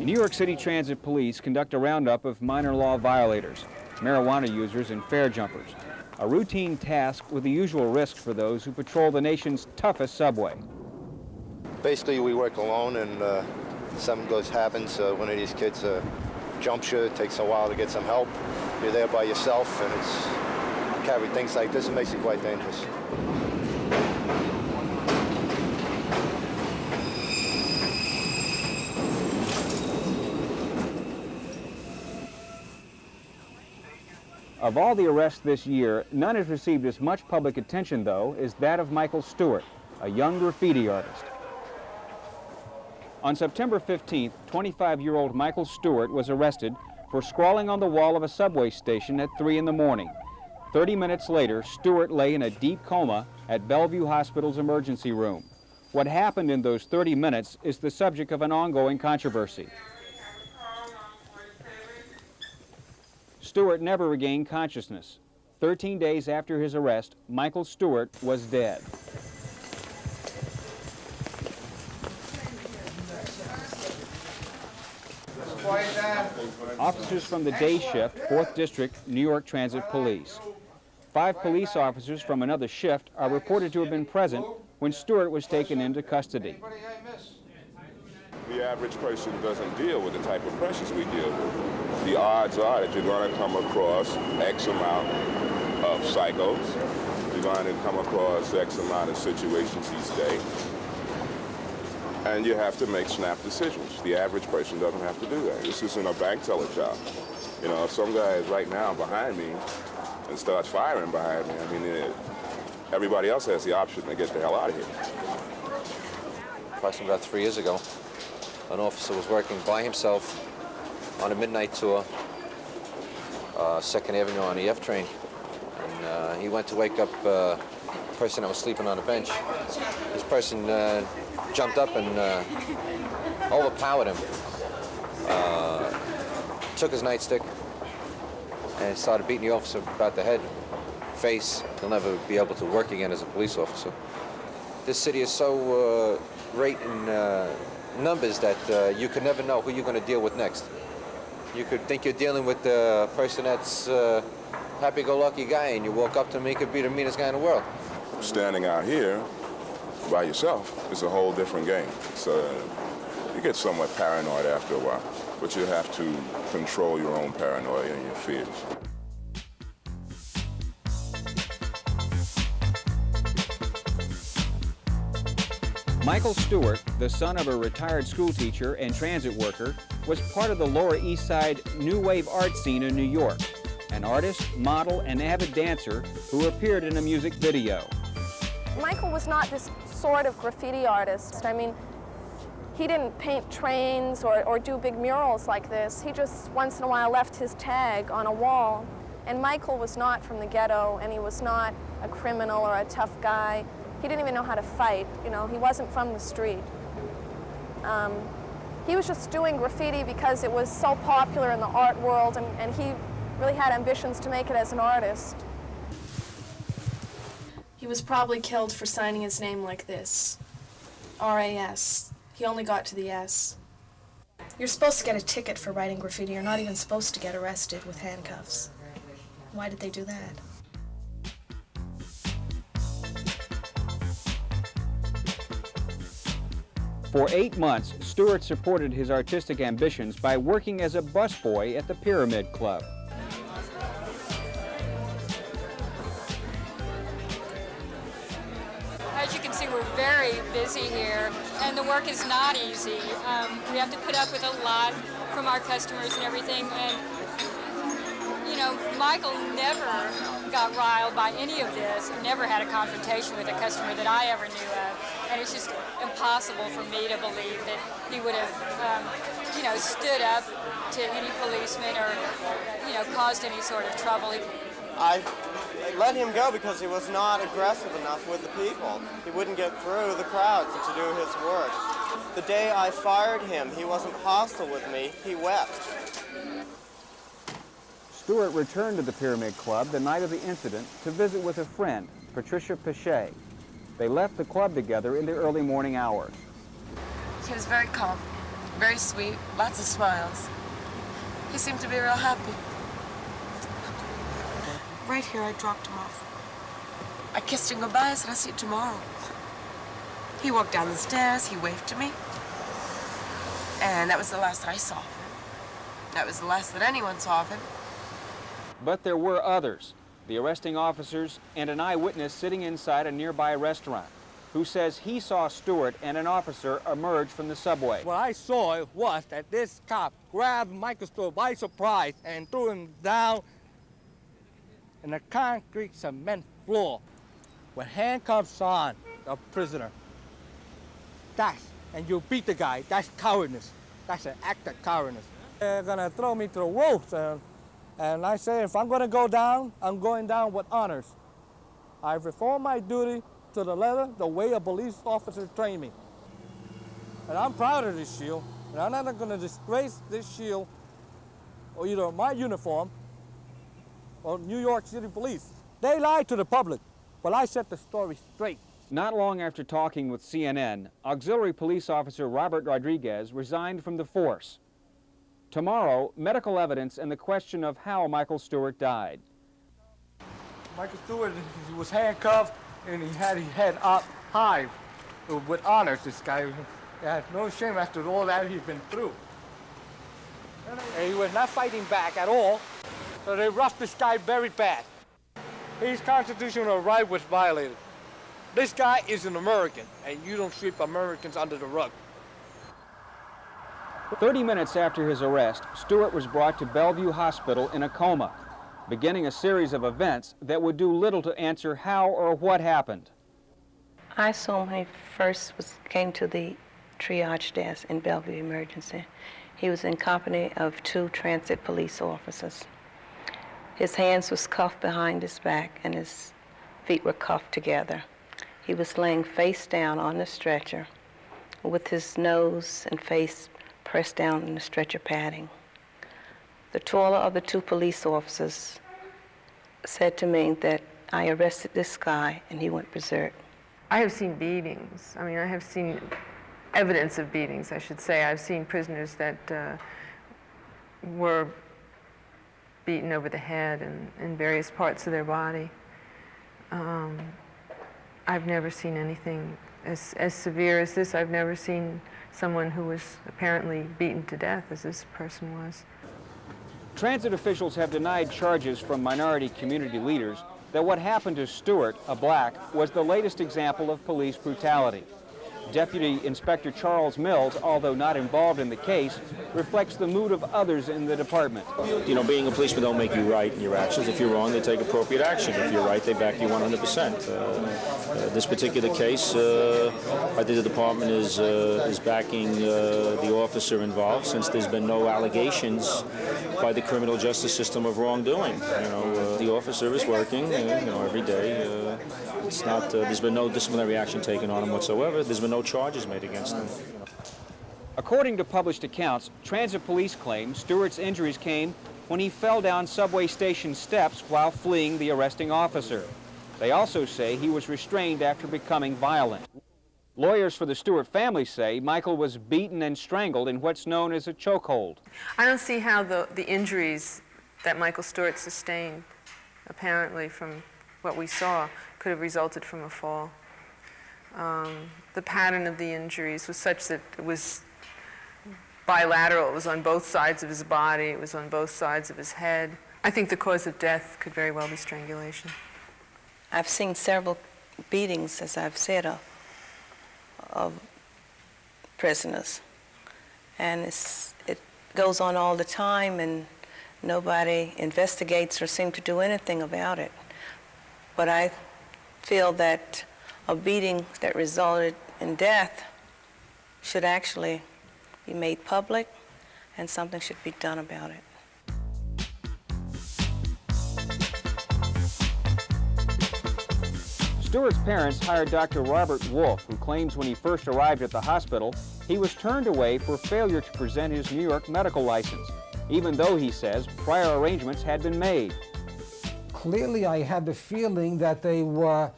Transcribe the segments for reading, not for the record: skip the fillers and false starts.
New York City Transit Police conduct a roundup of minor law violators, marijuana users, and fare jumpers. A routine task with the usual risks for those who patrol the nation's toughest subway. Basically, we work alone, and something happens. One of these kids jumps you. It takes a while to get some help. You're there by yourself, and you carry things like this. It makes it quite dangerous. Of all the arrests this year, none has received as much public attention, though, as that of Michael Stewart, a young graffiti artist. On September 15th, 25-year-old Michael Stewart was arrested for scrawling on the wall of a subway station at 3 in the morning. 30 minutes later, Stewart lay in a deep coma at Bellevue Hospital's emergency room. What happened in those 30 minutes is the subject of an ongoing controversy. Stewart never regained consciousness. 13 days after his arrest, Michael Stewart was dead. Officers from the day shift, 4th District, New York Transit Police. 5 police officers from another shift are reported to have been present when Stewart was taken into custody. The average person doesn't deal with the type of pressures we deal with. The odds are that you're going to come across X amount of psychos. You're going to come across X amount of situations each day. And you have to make snap decisions. The average person doesn't have to do that. This isn't a bank teller job. You know, if some guy is right now behind me and starts firing behind me, I mean, everybody else has the option to get the hell out of here. Approximately about 3 years ago, an officer was working by himself on a midnight tour, 2nd Avenue on the F train, and he went to wake up a person that was sleeping on a bench. This person jumped up and overpowered him, took his nightstick, and started beating the officer about the head, face. He'll never be able to work again as a police officer. This city is so great in numbers that you can never know who you're going to deal with next. You could think you're dealing with a person that's a happy-go-lucky guy, and you walk up to him, he could be the meanest guy in the world. Standing out here by yourself is a whole different game. So you get somewhat paranoid after a while, but you have to control your own paranoia and your fears. Michael Stewart, the son of a retired schoolteacher and transit worker, was part of the Lower East Side New Wave art scene in New York, an artist, model, and avid dancer who appeared in a music video. Michael was not this sort of graffiti artist. I mean, he didn't paint trains or do big murals like this. He just once in a while left his tag on a wall. And Michael was not from the ghetto, and he was not a criminal or a tough guy. He didn't even know how to fight, you know, he wasn't from the street. He was just doing graffiti because it was so popular in the art world, and he really had ambitions to make it as an artist. He was probably killed for signing his name like this, R-A-S. He only got to the S. You're supposed to get a ticket for writing graffiti. You're not even supposed to get arrested with handcuffs. Why did they do that? For 8 months, Stewart supported his artistic ambitions by working as a busboy at the Pyramid Club. As you can see, we're very busy here, and the work is not easy. We have to put up with a lot from our customers and everything, and you know, Michael never got riled by any of this, never had a confrontation with a customer that I ever knew of, and it's just impossible for me to believe that he would have, you know, stood up to any policeman or, you know, caused any sort of trouble. I let him go because he was not aggressive enough with the people. He wouldn't get through the crowds to do his work. The day I fired him, he wasn't hostile with me, he wept. Stewart returned to the Pyramid Club the night of the incident to visit with a friend, Patricia Pichet. They left the club together in the early morning hours. He was very calm. Very sweet, lots of smiles. He seemed to be real happy. Right here, I dropped him off. I kissed him goodbye. I said, I'll see you tomorrow. He walked down the stairs. He waved to me. And that was the last that I saw of him. That was the last that anyone saw of him. But there were others, the arresting officers and an eyewitness sitting inside a nearby restaurant, who says he saw Stewart and an officer emerge from the subway. What I saw was that this cop grabbed Michael Stewart by surprise and threw him down in the concrete cement floor with handcuffs on the prisoner. And you beat the guy, that's cowardice. That's an act of cowardice. They're gonna throw me to the ropes, and I say if I'm gonna go down, I'm going down with honors. I perform my duty to the letter, the way a police officer trained me. And I'm proud of this shield, and I'm not gonna disgrace this shield or either my uniform or New York City Police. They lied to the public, but I set the story straight. Not long after talking with CNN, Auxiliary Police Officer Robert Rodriguez resigned from the force. Tomorrow, medical evidence and the question of how Michael Stewart died. Michael Stewart, he was handcuffed and he had his head up high with honors, this guy. He had no shame after all that he'd been through. And he was not fighting back at all, so they roughed this guy very bad. His constitutional right was violated. This guy is an American, and you don't sweep Americans under the rug. 30 minutes after his arrest, Stewart was brought to Bellevue Hospital in a coma, beginning a series of events that would do little to answer how or what happened. I saw him when he first came to the triage desk in Bellevue Emergency. He was in company of 2 transit police officers. His hands was cuffed behind his back and his feet were cuffed together. He was laying face down on the stretcher with his nose and face pressed down in the stretcher padding. The taller of the 2 police officers said to me that I arrested this guy and he went berserk. I have seen beatings. I mean, I have seen evidence of beatings, I should say. I've seen prisoners that were beaten over the head and in various parts of their body. I've never seen anything as severe as this. I've never seen someone who was apparently beaten to death as this person was. Transit officials have denied charges from minority community leaders that what happened to Stewart, a black, was the latest example of police brutality. Deputy Inspector Charles Mills, although not involved in the case, reflects the mood of others in the department. You know, being a policeman don't make you right in your actions. If you're wrong, they take appropriate action. If you're right, they back you 100%. This particular case, I think the department is backing the officer involved, since there's been no allegations by the criminal justice system of wrongdoing. You know, the officer is working, every day. It's not. There's been no disciplinary action taken on him whatsoever. There's been no charges made against him. According to published accounts, transit police claim Stewart's injuries came when he fell down subway station steps while fleeing the arresting officer. They also say he was restrained after becoming violent. Lawyers for the Stewart family say Michael was beaten and strangled in what's known as a chokehold. I don't see how the injuries that Michael Stewart sustained, apparently from what we saw, could have resulted from a fall. The pattern of the injuries was such that it was bilateral. It was on both sides of his body. It was on both sides of his head. I think the cause of death could very well be strangulation. I've seen several beatings, as I've said, of prisoners. And it goes on all the time, and nobody investigates or seems to do anything about it. But I feel that a beating that resulted in death should actually be made public, and something should be done about it. Stewart's parents hired Dr. Robert Wolf, who claims when he first arrived at the hospital, he was turned away for failure to present his New York medical license, even though, he says, prior arrangements had been made. Clearly, I had the feeling that they were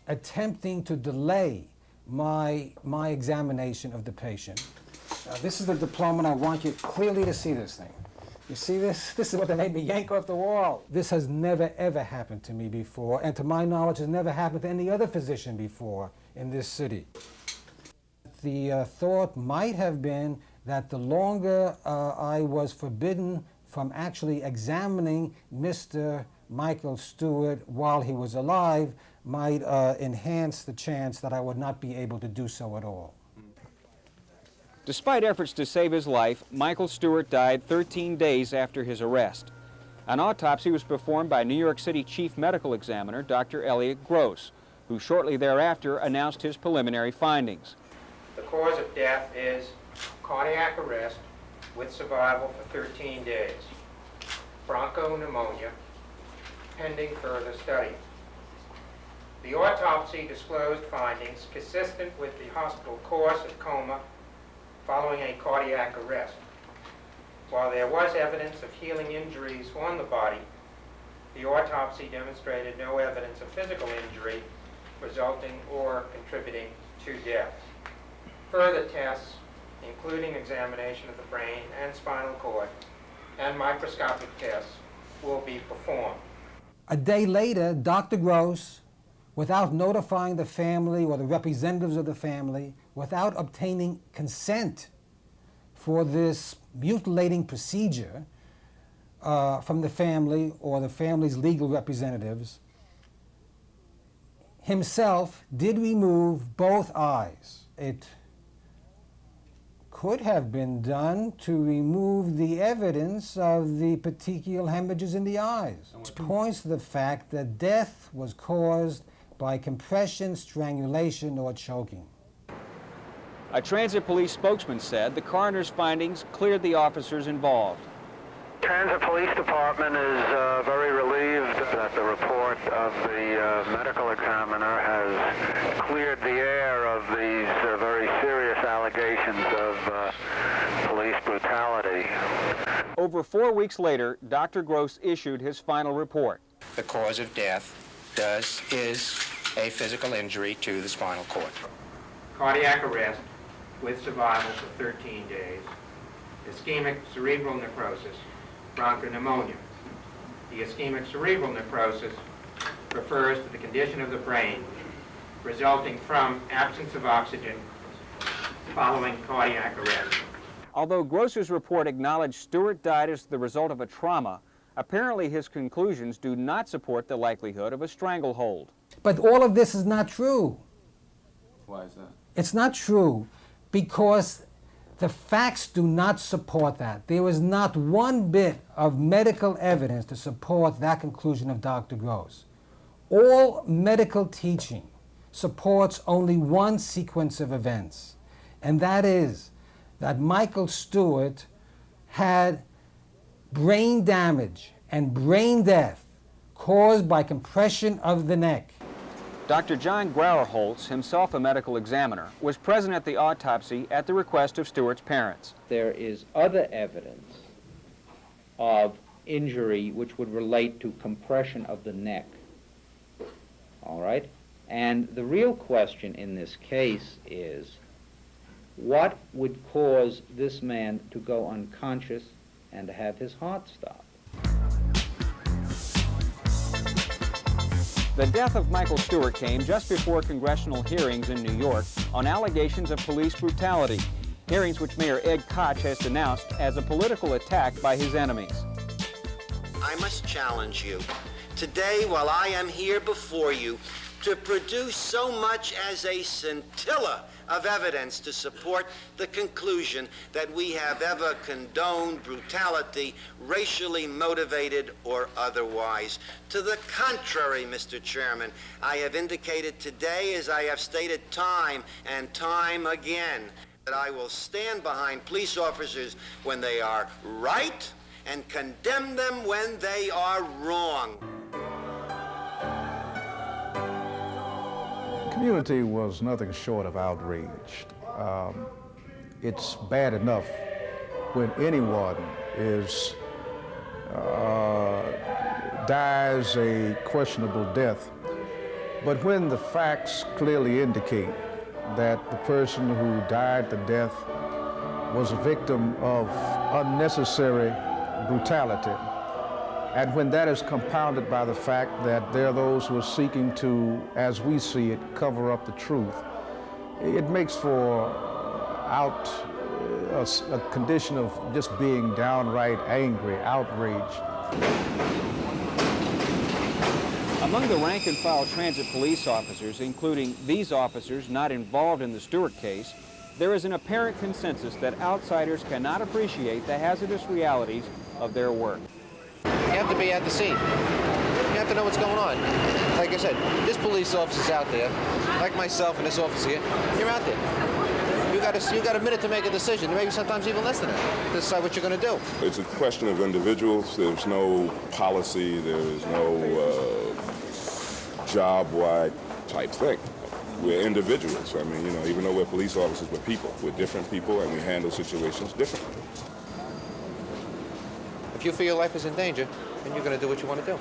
attempting to delay my examination of the patient. This is the diploma, and I want you clearly to see this thing. You see this? This is what they made me yank off the wall. This has never, ever happened to me before, and to my knowledge, has never happened to any other physician before in this city. The thought might have been that the longer I was forbidden from actually examining Mr. Michael Stewart while he was alive might enhance the chance that I would not be able to do so at all. Despite efforts to save his life, Michael Stewart died 13 days after his arrest. An autopsy was performed by New York City Chief Medical Examiner Dr. Elliot Gross, who shortly thereafter announced his preliminary findings. The cause of death is cardiac arrest with survival for 13 days, bronchopneumonia, pending further study. The autopsy disclosed findings consistent with the hospital course of coma following a cardiac arrest. While there was evidence of healing injuries on the body, the autopsy demonstrated no evidence of physical injury resulting or contributing to death. Further tests, including examination of the brain and spinal cord and microscopic tests, will be performed. A day later, Dr. Gross, without notifying the family or the representatives of the family, without obtaining consent for this mutilating procedure from the family or the family's legal representatives, himself did remove both eyes. It could have been done to remove the evidence of the petechial hemorrhages in the eyes. This points to the fact that death was caused by compression, strangulation, or choking. A transit police spokesman said the coroner's findings cleared the officers involved. Transit Police Department is very relieved that the report of the medical examiner has cleared the air of these very serious allegations of police brutality. Over 4 weeks later, Dr. Gross issued his final report. The cause of death is a physical injury to the spinal cord. Cardiac arrest with survival for 13 days, ischemic cerebral necrosis, bronchopneumonia. The ischemic cerebral necrosis refers to the condition of the brain resulting from absence of oxygen following cardiac arrest. Although Gross's report acknowledged Stewart died as the result of a trauma, apparently his conclusions do not support the likelihood of a stranglehold. But all of this is not true. Why is that? It's not true because the facts do not support that. There is not one bit of medical evidence to support that conclusion of Dr. Gross. All medical teaching supports only one sequence of events, and that is that Michael Stewart had brain damage and brain death caused by compression of the neck. Dr. John Grauerholtz, himself a medical examiner, was present at the autopsy at the request of Stewart's parents. There is other evidence of injury which would relate to compression of the neck. All right? And the real question in this case is, what would cause this man to go unconscious and to have his heart stop? The death of Michael Stewart came just before congressional hearings in New York on allegations of police brutality, hearings which Mayor Ed Koch has denounced as a political attack by his enemies. I must challenge you today while I am here before you to produce so much as a scintilla of evidence to support the conclusion that we have ever condoned brutality, racially motivated or otherwise. To the contrary, Mr. Chairman, I have indicated today, as I have stated time and time again, that I will stand behind police officers when they are right and condemn them when they are wrong. The community was nothing short of outraged. It's bad enough when anyone dies a questionable death, but when the facts clearly indicate that the person who died the death was a victim of unnecessary brutality. And when that is compounded by the fact that there are those who are seeking to, as we see it, cover up the truth, it makes for a condition of just being downright angry, outraged. Among the rank-and-file transit police officers, including these officers not involved in the Stewart case, there is an apparent consensus that outsiders cannot appreciate the hazardous realities of their work. You have to be at the scene. You have to know what's going on. Like I said, this police officer's out there, like myself and this officer here. You're out there. You got a minute to make a decision, maybe sometimes even less than that, to decide what you're going to do. It's a question of individuals. There's no policy. There's no job-wide type thing. We're individuals. I mean, even though we're police officers, we're people. We're different people, and we handle situations differently. If you feel your life is in danger, then you're going to do what you want to do.